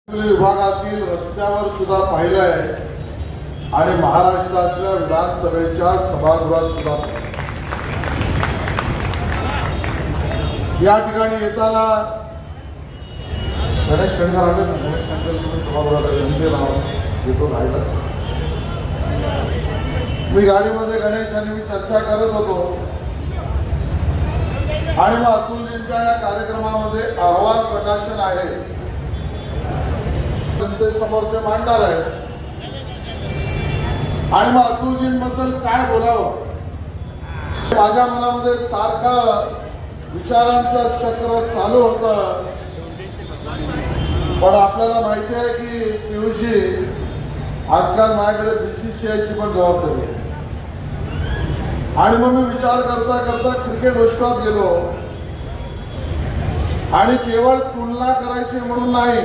विभागातील रस्त्यावर सुद्धा पाहिलं आहे आणि महाराष्ट्रातल्या विधानसभेच्या सभागृहात सुद्धा या ठिकाणी येताना गणेश शंकर आले ना, गणेश शंकर सभागृहात यांचे नाव घेतो राहिलं. मी गाडीमध्ये गणेश आणि मी चर्चा करत होतो आणि मग अतुलजींच्या या कार्यक्रमामध्ये अहवाल प्रकाशन आहे, जनतेसमोर ते मांडणार आहेत आणि मग अतुलजींबद्दल काय बोलावं माझ्या मनामध्ये सारखं विचारांचं चक्र चालू होतं. पण आपल्याला माहिती आहे की पियुषजी आजकाल माझ्याकडे BCCIची पण जबाबदारी आहे आणि मग मी विचार करता करता क्रिकेट विश्वात गेलो आणि केवळ तुलना करायची म्हणून नाही,